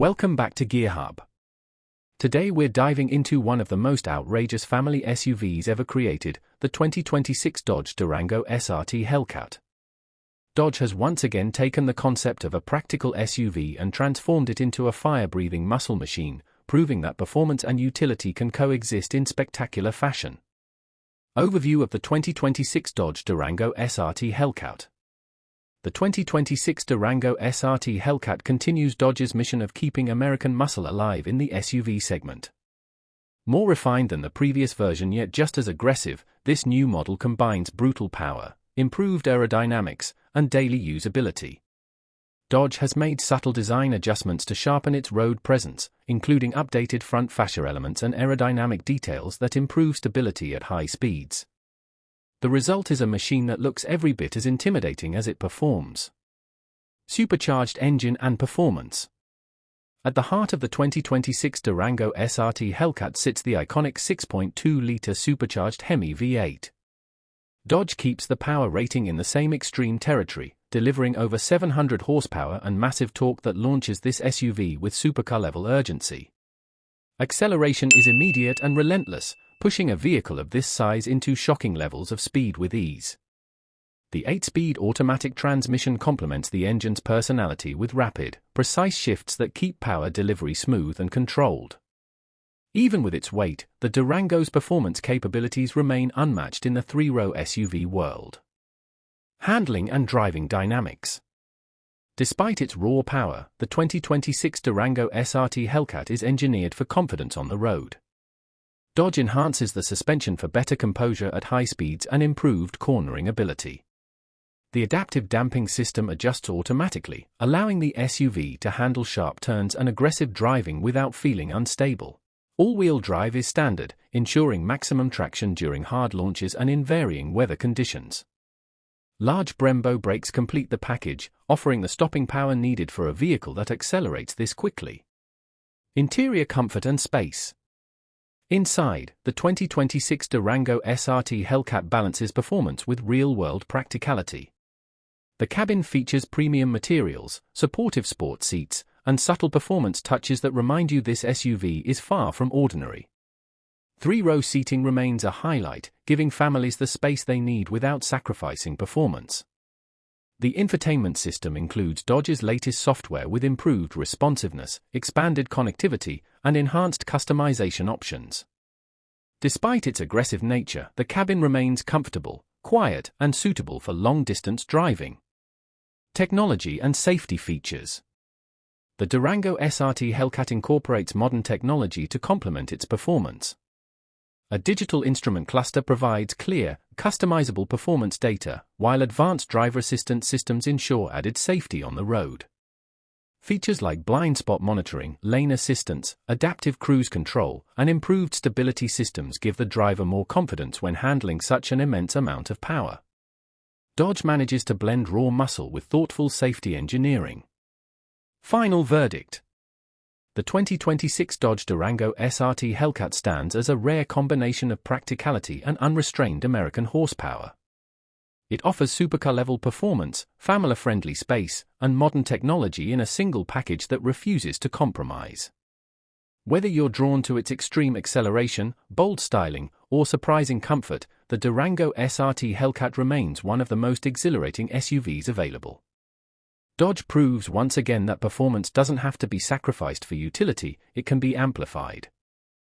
Welcome back to Gear Hub. Today we're diving into one of the most outrageous family SUVs ever created, the 2026 Dodge Durango SRT Hellcat. Dodge has once again taken the concept of a practical SUV and transformed it into a fire-breathing muscle machine, proving that performance and utility can coexist in spectacular fashion. Overview of the 2026 Dodge Durango SRT Hellcat. The 2026 Durango SRT Hellcat continues Dodge's mission of keeping American muscle alive in the SUV segment. More refined than the previous version yet just as aggressive, this new model combines brutal power, improved aerodynamics, and daily usability. Dodge has made subtle design adjustments to sharpen its road presence, including updated front fascia elements and aerodynamic details that improve stability at high speeds. The result is a machine that looks every bit as intimidating as it performs. Supercharged engine and performance. At the heart of the 2026 Durango SRT Hellcat sits the iconic 6.2-liter supercharged HEMI V8. Dodge keeps the power rating in the same extreme territory, delivering over 700 horsepower and massive torque that launches this SUV with supercar-level urgency. Acceleration is immediate and relentless, pushing a vehicle of this size into shocking levels of speed with ease. The 8-speed automatic transmission complements the engine's personality with rapid, precise shifts that keep power delivery smooth and controlled. Even with its weight, the Durango's performance capabilities remain unmatched in the three-row SUV world. Handling and driving dynamics. Despite its raw power, the 2026 Durango SRT Hellcat is engineered for confidence on the road. Dodge enhances the suspension for better composure at high speeds and improved cornering ability. The adaptive damping system adjusts automatically, allowing the SUV to handle sharp turns and aggressive driving without feeling unstable. All-wheel drive is standard, ensuring maximum traction during hard launches and in varying weather conditions. Large Brembo brakes complete the package, offering the stopping power needed for a vehicle that accelerates this quickly. Interior comfort and space. Inside, the 2026 Durango SRT Hellcat balances performance with real-world practicality. The cabin features premium materials, supportive sport seats, and subtle performance touches that remind you this SUV is far from ordinary. Three-row seating remains a highlight, giving families the space they need without sacrificing performance. The infotainment system includes Dodge's latest software with improved responsiveness, expanded connectivity, and enhanced customization options. Despite its aggressive nature, the cabin remains comfortable, quiet, and suitable for long-distance driving. Technology and safety features. The Durango SRT Hellcat incorporates modern technology to complement its performance. A digital instrument cluster provides clear, customizable performance data, while advanced driver assistance systems ensure added safety on the road. Features like blind spot monitoring, lane assistance, adaptive cruise control, and improved stability systems give the driver more confidence when handling such an immense amount of power. Dodge manages to blend raw muscle with thoughtful safety engineering. Final verdict. The 2026 Dodge Durango SRT Hellcat stands as a rare combination of practicality and unrestrained American horsepower. It offers supercar-level performance, family-friendly space, and modern technology in a single package that refuses to compromise. Whether you're drawn to its extreme acceleration, bold styling, or surprising comfort, the Durango SRT Hellcat remains one of the most exhilarating SUVs available. Dodge proves once again that performance doesn't have to be sacrificed for utility, it can be amplified.